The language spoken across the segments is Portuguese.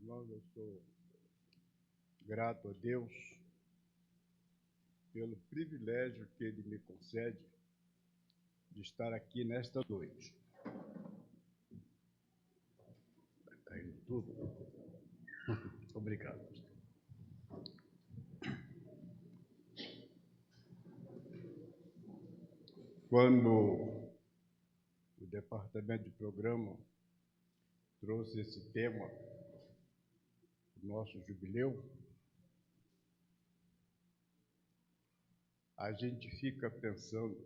irmãos, eu sou grato a Deus pelo privilégio que Ele me concede de estar aqui nesta noite. Está caindo tudo? Obrigado. Quando o Departamento de Programa trouxe esse tema, o nosso jubileu, a gente fica pensando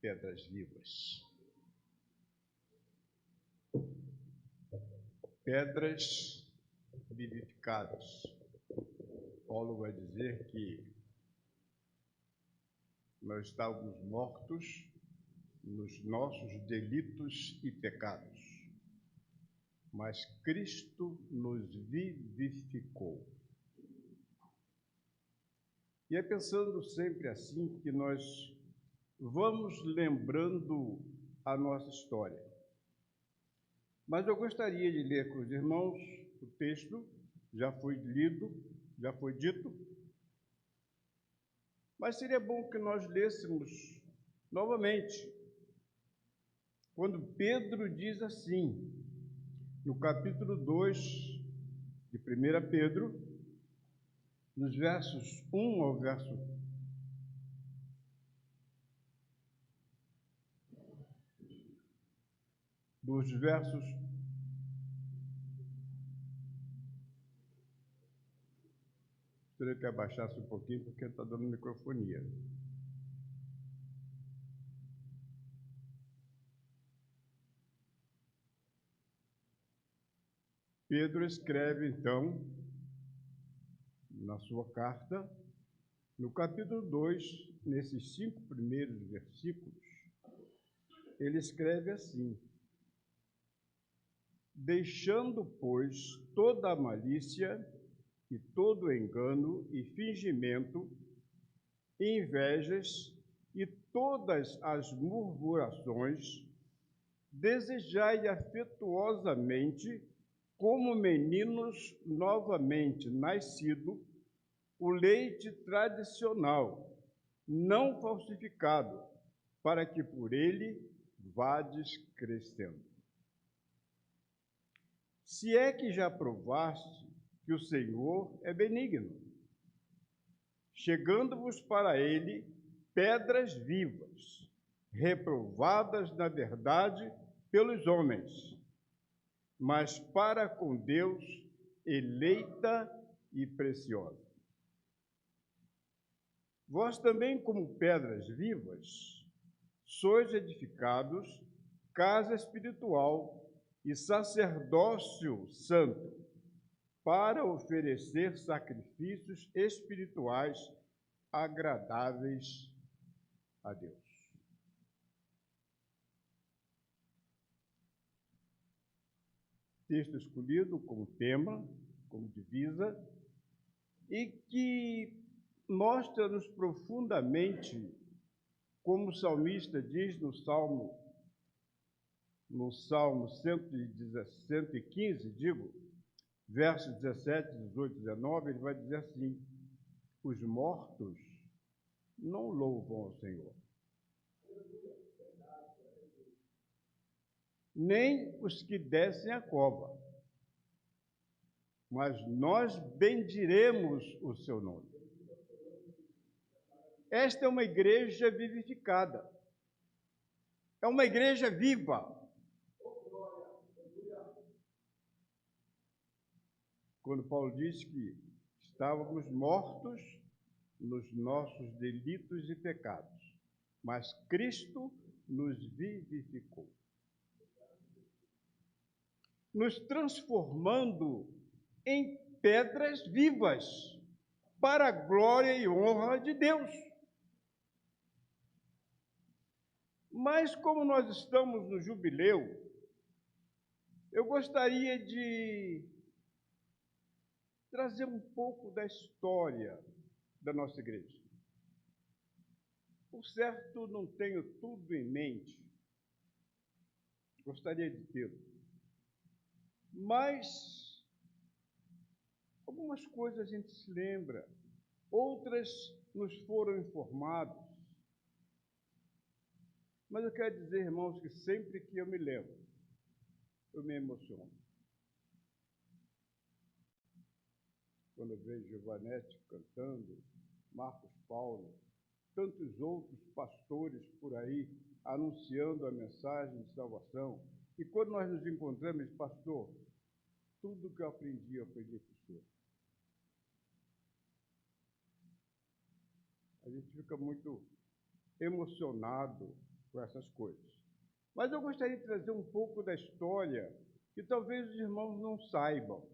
pedras vivas. Pedras vivificadas. Paulo vai dizer que nós estávamos mortos nos nossos delitos e pecados, mas Cristo nos vivificou. E é pensando sempre assim que nós vamos lembrando a nossa história. Mas eu gostaria de ler com os irmãos o texto, já foi lido, já foi dito, mas seria bom que nós lêssemos novamente, quando Pedro diz assim, no capítulo 2 de 1 Pedro, nos versos 1 ao verso 2 versos teria que abaixasse um pouquinho porque está dando microfonia. Pedro escreve, então, na sua carta, no capítulo 2, nesses 5 primeiros versículos, ele escreve assim: deixando, pois, toda a malícia e todo engano e fingimento, invejas e todas as murmurações, desejai afetuosamente, como meninos novamente nascido, o leite tradicional, não falsificado, para que por ele vades crescendo. Se é que já provaste que o Senhor é benigno, chegando-vos para ele pedras vivas, reprovadas na verdade pelos homens, mas para com Deus eleita e preciosa. Vós também, como pedras vivas, sois edificados casa espiritual e sacerdócio santo, para oferecer sacrifícios espirituais agradáveis a Deus. Texto escolhido como tema, como divisa, e que mostra-nos profundamente, como o salmista diz no Salmo 115, versos 17, 18 e 19, ele vai dizer assim: os mortos não louvam ao Senhor, nem os que descem a cova, mas nós bendiremos o seu nome. Esta é uma igreja vivificada, é uma igreja viva. Quando Paulo diz que estávamos mortos nos nossos delitos e pecados, mas Cristo nos vivificou, nos transformando em pedras vivas para a glória e honra de Deus. Mas como nós estamos no jubileu, eu gostaria de trazer um pouco da história da nossa igreja. Por certo, não tenho tudo em mente. Gostaria de tê-lo. Mas algumas coisas a gente se lembra, outras nos foram informadas. Mas eu quero dizer, irmãos, que sempre que eu me lembro, eu me emociono. Quando eu vejo Giovanetti cantando, Marcos Paulo, tantos outros pastores por aí anunciando a mensagem de salvação. E quando nós nos encontramos, pastor, tudo que eu aprendi com o senhor. A gente fica muito emocionado com essas coisas. Mas eu gostaria de trazer um pouco da história que talvez os irmãos não saibam.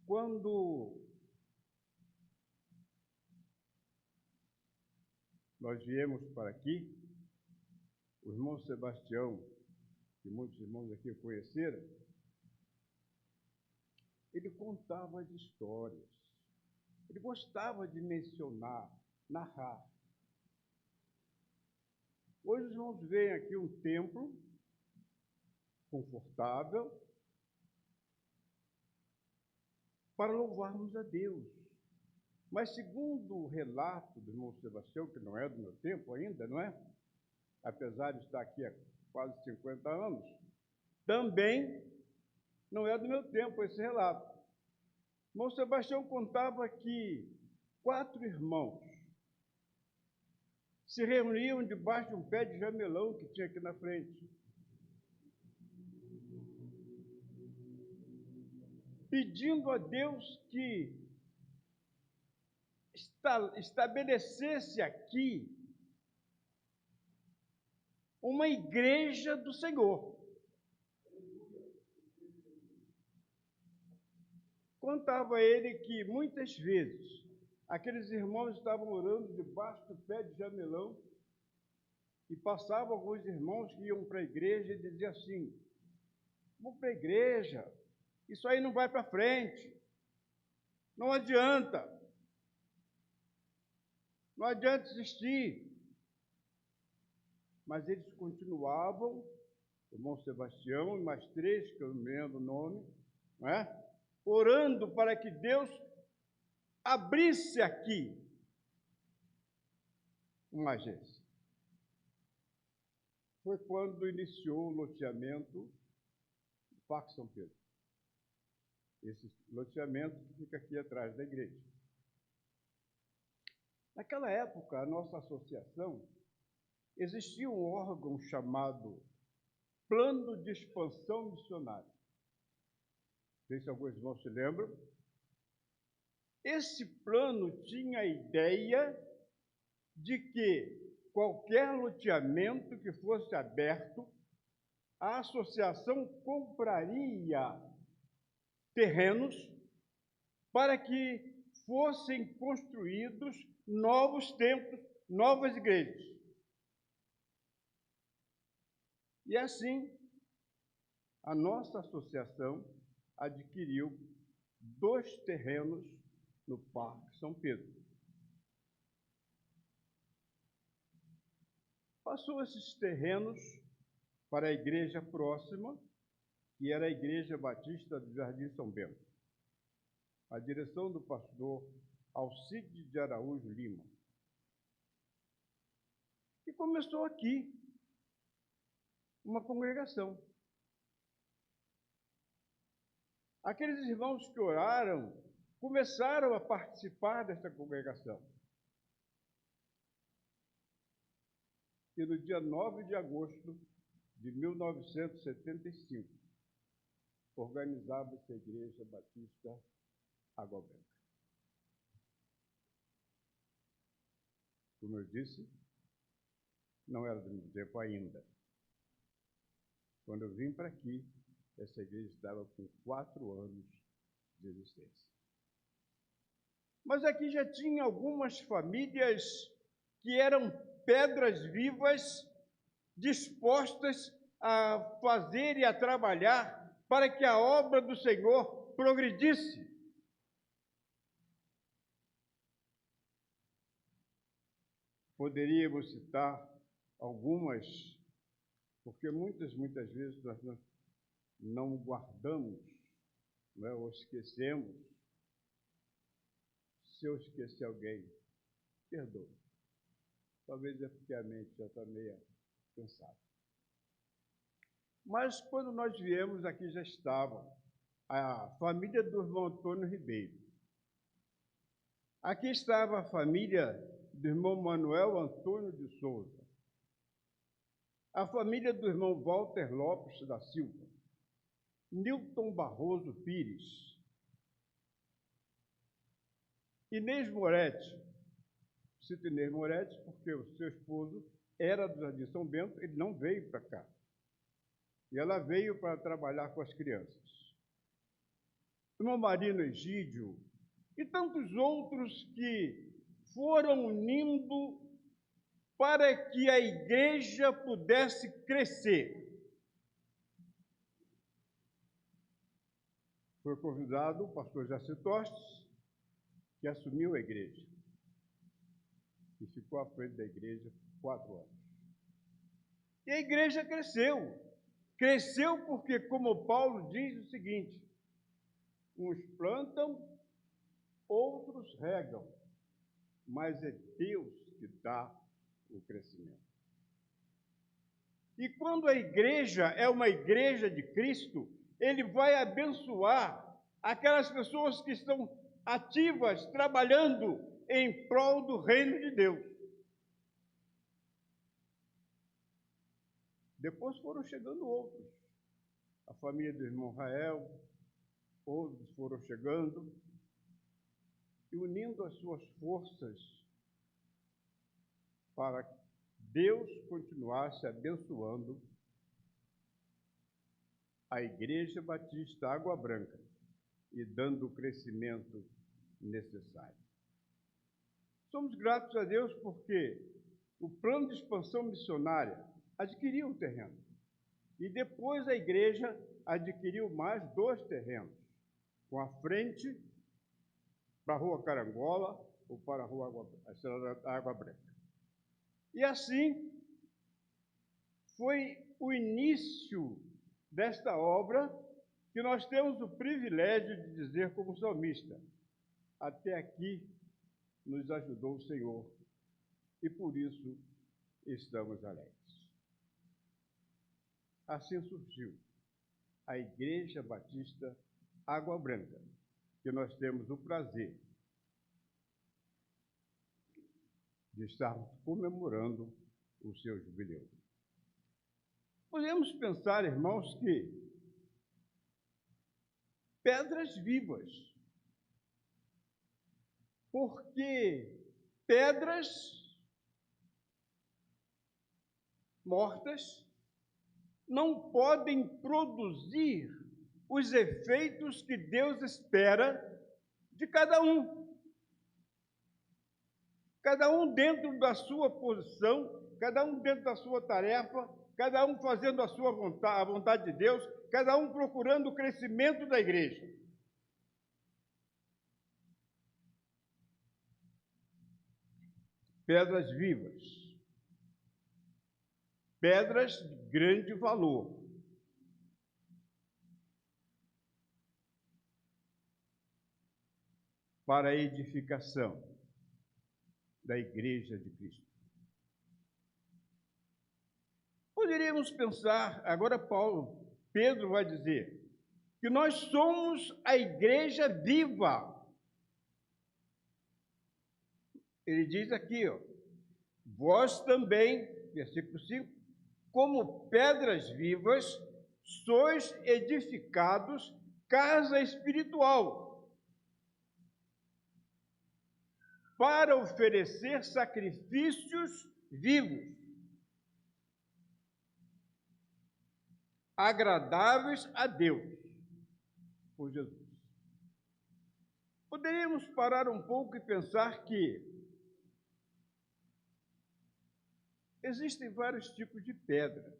Quando nós viemos para aqui, o irmão Sebastião, que muitos irmãos aqui conheceram, ele contava as histórias. Ele gostava de mencionar, narrar. Hoje os irmãos veem aqui um templo confortável para louvarmos a Deus. Mas segundo o relato do irmão Sebastião, que não é do meu tempo ainda, não é? Apesar de estar aqui há quase 50 anos, também não é do meu tempo esse relato. O irmão Sebastião contava que 4 irmãos se reuniam debaixo de um pé de jamelão que tinha aqui na frente, pedindo a Deus que estabelecesse aqui uma igreja do Senhor. Contava ele que muitas vezes aqueles irmãos estavam orando debaixo do pé de jamelão e passavam alguns irmãos que iam para a igreja e diziam assim: vamos para a igreja, isso aí não vai para frente, não adianta existir. Mas eles continuavam, o irmão Sebastião e mais 3, que eu não lembro o nome, não é? Orando para que Deus abrisse aqui uma agência. Foi quando iniciou o loteamento do Parque São Pedro. Esse loteamento que fica aqui atrás da igreja. Naquela época, a nossa associação, existia um órgão chamado Plano de Expansão Missionária. Não sei se alguns irmãos se lembram. Esse plano tinha a ideia de que qualquer loteamento que fosse aberto, a associação compraria terrenos para que fossem construídos novos templos, novas igrejas. E assim, a nossa associação adquiriu 2 terrenos no Parque São Pedro. Passou esses terrenos para a igreja próxima, que era a Igreja Batista do Jardim São Bento. A direção do pastor Alcide de Araújo Lima. E começou aqui uma congregação. Aqueles irmãos que oraram começaram a participar desta congregação. E no dia 9 de agosto de 1975, organizava-se a Igreja Batista Água Branca. Como eu disse, não era do meu tempo ainda. Quando eu vim para aqui, essa igreja estava com 4 anos de existência. Mas aqui já tinha algumas famílias que eram pedras vivas, dispostas a fazer e a trabalhar para que a obra do Senhor progredisse. Poderíamos citar algumas porque muitas vezes nós não guardamos, não é, ou esquecemos. Se eu esquecer alguém, perdoe. Talvez é porque a mente já está meio cansada. Mas quando nós viemos, aqui já estava a família do irmão Antônio Ribeiro. Aqui estava a família do irmão Manuel Antônio de Souza. A família do irmão Walter Lopes da Silva. Nilton Barroso Pires. Inês Moretti. Cito Inês Moretti porque o seu esposo era do Jardim São Bento, ele não veio para cá. E ela veio para trabalhar com as crianças. Irmão Marino Egídio e tantos outros que foram unindo para que a igreja pudesse crescer. Foi convidado o pastor Jaci Tostes, que assumiu a igreja e ficou à frente da igreja por 4 anos. E a igreja cresceu. Cresceu porque, como Paulo diz o seguinte, uns plantam, outros regam, mas é Deus que dá o crescimento. E quando a igreja é uma igreja de Cristo, ele vai abençoar aquelas pessoas que estão ativas, trabalhando em prol do reino de Deus. Depois foram chegando outros. A família do irmão Rael, outros foram chegando e unindo as suas forças para que Deus continuasse abençoando a Igreja Batista Água Branca e dando o crescimento necessário. Somos gratos a Deus porque o plano de expansão missionária adquiriu um terreno. E depois a igreja adquiriu mais 2 terrenos, com a frente para a Rua Carangola ou para a Rua Água Branca. E assim foi o início desta obra que nós temos o privilégio de dizer como salmista: até aqui nos ajudou o Senhor e por isso estamos alegres. Assim surgiu a Igreja Batista Água Branca, que nós temos o prazer de estarmos comemorando o seu jubileu. Podemos pensar, irmãos, que pedras vivas, porque pedras mortas não podem produzir os efeitos que Deus espera de cada um. Cada um dentro da sua posição, cada um dentro da sua tarefa, cada um fazendo a vontade de Deus, cada um procurando o crescimento da igreja. Pedras vivas, pedras de grande valor. Para a edificação da Igreja de Cristo. Poderíamos pensar, agora Pedro vai dizer, que nós somos a igreja viva. Ele diz aqui, vós também, versículo 5, como pedras vivas, sois edificados casa espiritual, para oferecer sacrifícios vivos, agradáveis a Deus, por Jesus. Poderíamos parar um pouco e pensar que existem vários tipos de pedra.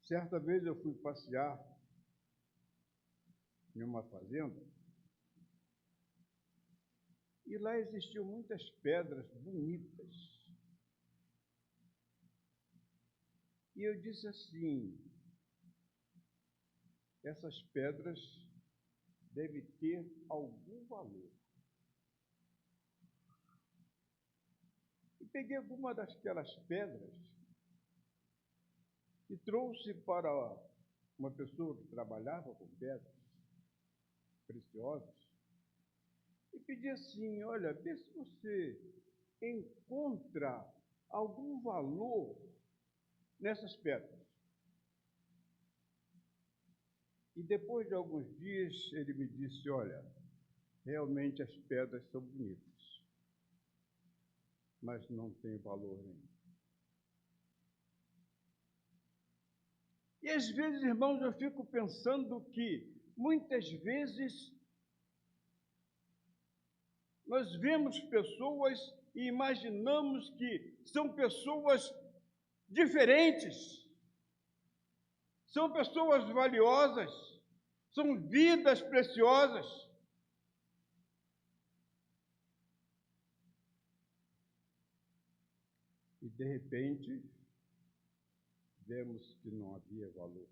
Certa vez eu fui passear em uma fazenda e lá existiam muitas pedras bonitas. E eu disse assim: essas pedras devem ter algum valor. E peguei alguma daquelas pedras e trouxe para uma pessoa que trabalhava com pedras preciosas e pedi assim: olha, vê se você encontra algum valor nessas pedras. E depois de alguns dias ele me disse: olha, realmente as pedras são bonitas, mas não tem valor nenhum. E às vezes, irmãos, eu fico pensando que muitas vezes nós vemos pessoas e imaginamos que são pessoas diferentes, são pessoas valiosas, são vidas preciosas. E de repente, vemos que não havia valor.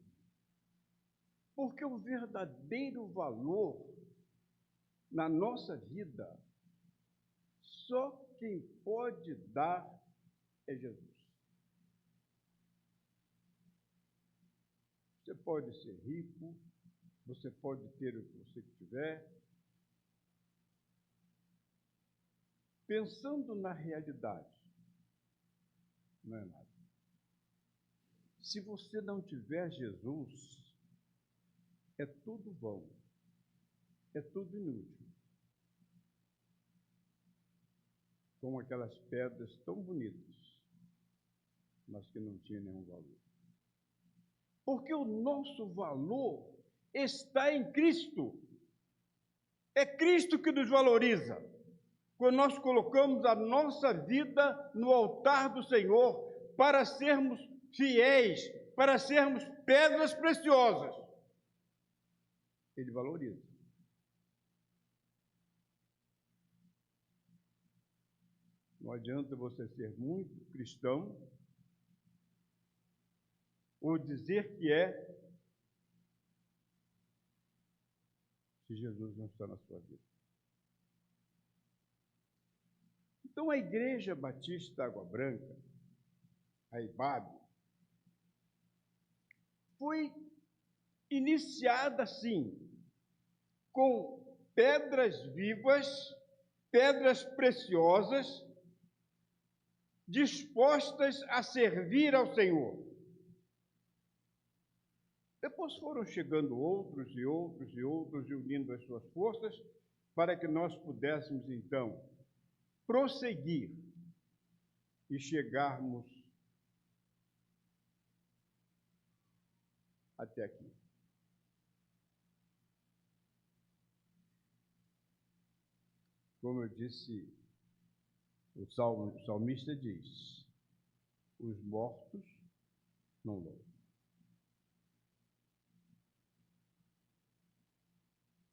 Porque o verdadeiro valor na nossa vida, só quem pode dar é Jesus. Você pode ser rico, você pode ter o que você tiver. Pensando na realidade, não é nada. Se você não tiver Jesus, é tudo vão, é tudo inútil. Como aquelas pedras tão bonitas, mas que não tinham nenhum valor. Porque o nosso valor está em Cristo. É Cristo que nos valoriza. Quando nós colocamos a nossa vida no altar do Senhor para sermos fiéis, para sermos pedras preciosas, Ele valoriza. Não adianta você ser muito cristão ou dizer que é, se Jesus não está na sua vida. Então, a Igreja Batista Água Branca, a IBAB, foi iniciada, assim, com pedras vivas, pedras preciosas, dispostas a servir ao Senhor. Depois foram chegando outros e outros e outros, e unindo as suas forças, para que nós pudéssemos, então, prosseguir e chegarmos até aqui. Como eu disse, o salmista diz: os mortos não louvam.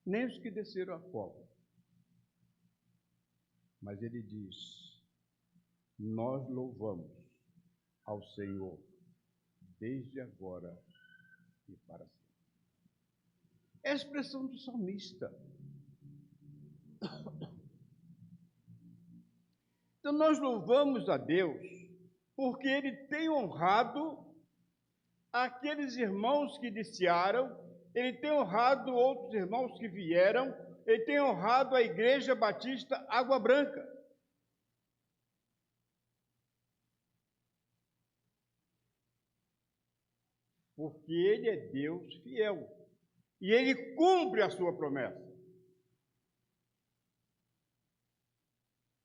Nem os que desceram à cova. Mas ele diz: nós louvamos ao Senhor desde agora e para sempre. É a expressão do salmista. Então nós louvamos a Deus porque Ele tem honrado aqueles irmãos que iniciaram, Ele tem honrado outros irmãos que vieram, Ele tem honrado a Igreja Batista Água Branca. Porque Ele é Deus fiel e Ele cumpre a sua promessa.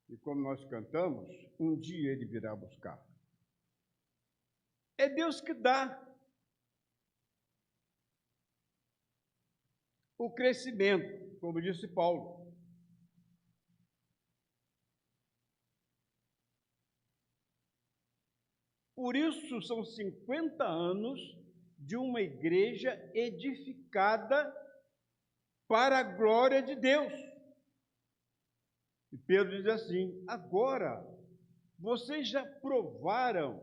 E como nós cantamos, um dia Ele virá buscar. É Deus que dá o crescimento, como disse Paulo. Por isso são 50 anos de uma igreja edificada para a glória de Deus. E Pedro diz assim: agora, vocês já provaram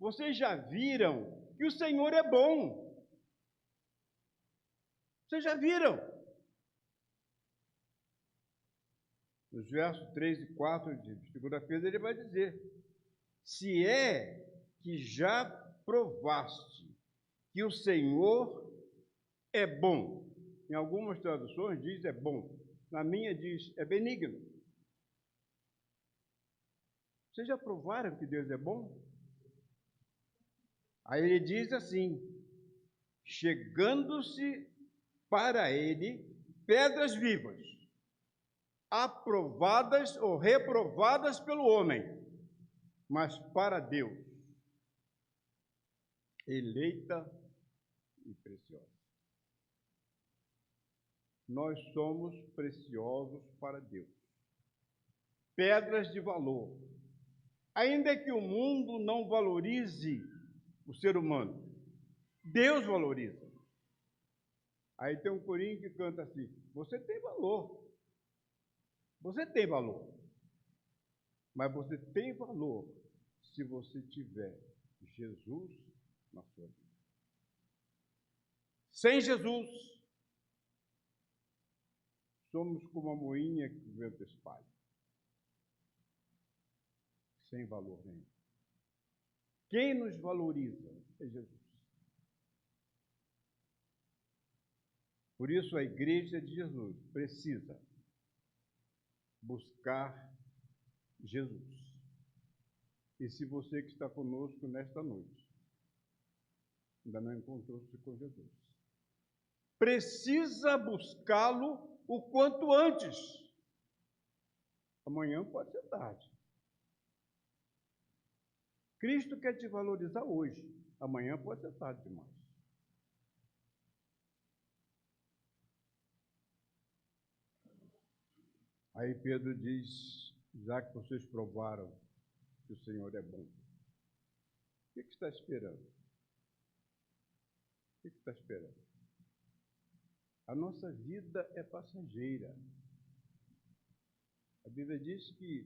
vocês já viram que o Senhor é bom. Vocês já viram. Nos versos 3 e 4 de 2 Pedro, ele vai dizer: se é que já provaste que o Senhor é bom. Em algumas traduções diz é bom. Na minha diz é benigno. Vocês já provaram que Deus é bom? Aí ele diz assim: chegando-se para ele pedras vivas, aprovadas ou reprovadas pelo homem, mas para Deus, eleita e preciosa. Nós somos preciosos para Deus. Pedras de valor. Ainda que o mundo não valorize o ser humano, Deus valoriza. Aí tem um corinho que canta assim: você tem valor. Você tem valor. Mas você tem valor se você tiver Jesus na sua vida. Sem Jesus, somos como a moinha que o vento espalha. Sem valor nenhum. Quem nos valoriza é Jesus. Por isso a igreja de Jesus precisa buscar Jesus. E se você que está conosco nesta noite ainda não encontrou-se com Jesus, precisa buscá-lo o quanto antes. Amanhã pode ser tarde. Cristo quer te valorizar hoje. Amanhã pode ser tarde demais. Aí Pedro diz: já que vocês provaram que o Senhor é bom, o que está esperando? O que está esperando? A nossa vida é passageira. A Bíblia diz que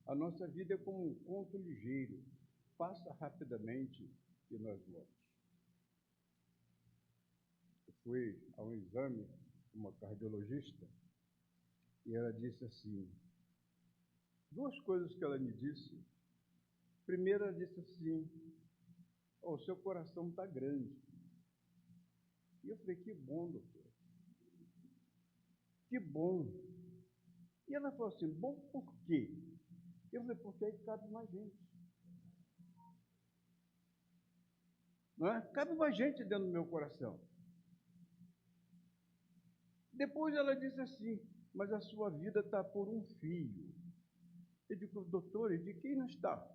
a nossa vida é como um conto ligeiro, passa rapidamente e nós vamos. Eu fui a um exame com uma cardiologista e ela disse assim, duas coisas que ela me disse. Primeiro, ela disse assim: o seu coração está grande. E eu falei: que bom, doutor. Que bom. E ela falou assim: bom por quê? Eu falei: porque aí cabe mais gente. Não é? Cabe mais gente dentro do meu coração. Depois ela disse assim: mas a sua vida está por um fio. Eu digo: doutor, e de quem não está?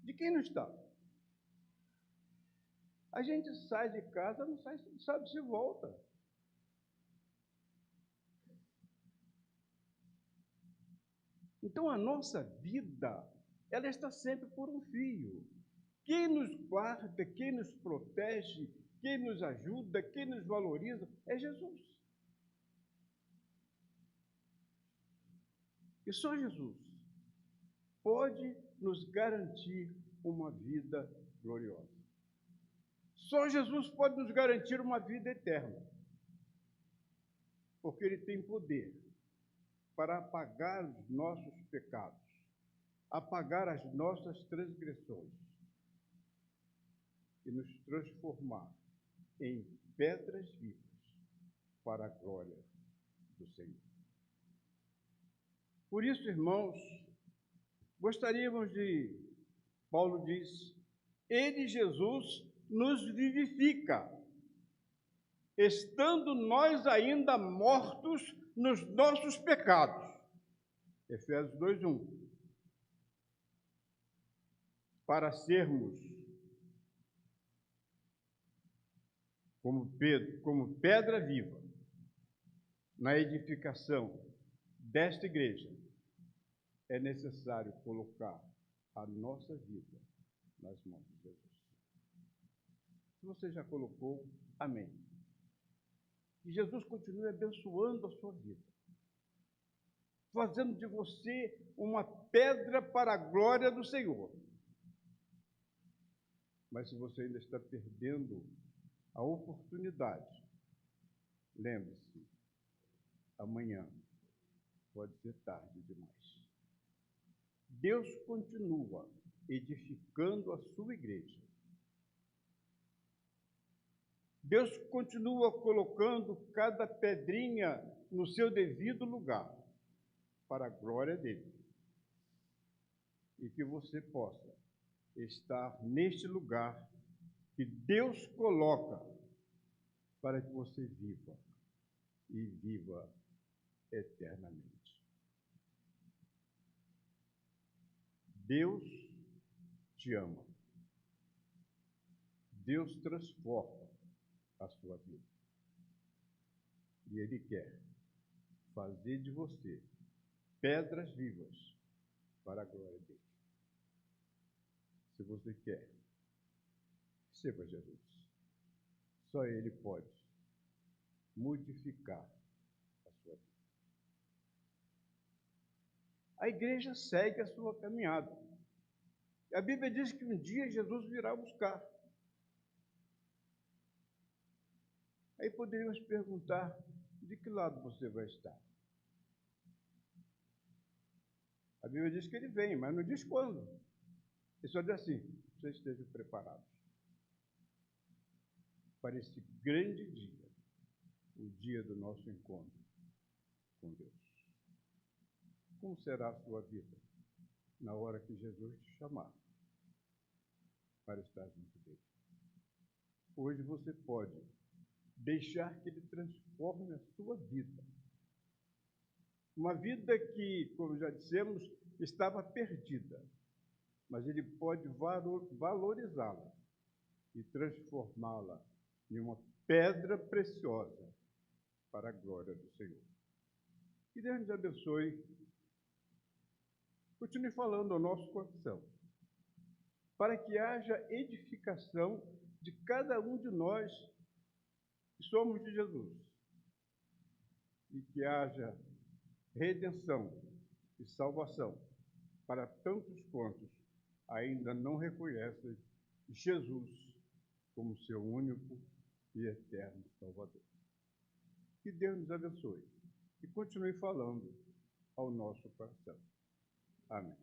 De quem não está? A gente sai de casa, não sabe se volta. Então a nossa vida, ela está sempre por um fio. Quem nos guarda, quem nos protege, quem nos ajuda, quem nos valoriza é Jesus. E só Jesus pode nos garantir uma vida gloriosa. Só Jesus pode nos garantir uma vida eterna. Porque Ele tem poder para apagar os nossos pecados, apagar as nossas transgressões e nos transformar em pedras vivas para a glória do Senhor. Por isso, irmãos, gostaríamos de, Paulo diz, Ele, Jesus, nos vivifica, estando nós ainda mortos nos nossos pecados. Efésios 2:1. Para sermos como pedra viva na edificação desta igreja, é necessário colocar a nossa vida nas mãos de Jesus. Se você já colocou, amém. Que Jesus continue abençoando a sua vida. fazendo de você uma pedra para a glória do Senhor. Mas se você ainda está perdendo a oportunidade, lembre-se, amanhã pode ser tarde demais. Deus continua edificando a sua igreja. Deus continua colocando cada pedrinha no seu devido lugar, para a glória dele. E que você possa estar neste lugar que Deus coloca para que você viva e viva eternamente. Deus te ama. Deus transforma a sua vida. E Ele quer fazer de você pedras vivas para a glória dele. Se você quer, receba Jesus. Só Ele pode modificar a sua vida. A igreja segue a sua caminhada. A Bíblia diz que um dia Jesus virá buscar. Aí poderíamos perguntar, de que lado você vai estar? A Bíblia diz que ele vem, mas não diz quando. Ele só diz assim, vocês estejam preparados para esse grande dia, o dia do nosso encontro com Deus. Como será a sua vida na hora que Jesus te chamar para estar junto dele? Hoje você pode deixar que ele transforme a sua vida. Uma vida que, como já dissemos, estava perdida, mas ele pode valorizá-la e transformá-la em uma pedra preciosa para a glória do Senhor. Que Deus nos abençoe. Continue falando ao nosso coração, para que haja edificação de cada um de nós que somos de Jesus, e que haja redenção e salvação para tantos quantos ainda não reconhecem Jesus como seu único e eterno Salvador. Que Deus nos abençoe e continue falando ao nosso coração. Amém.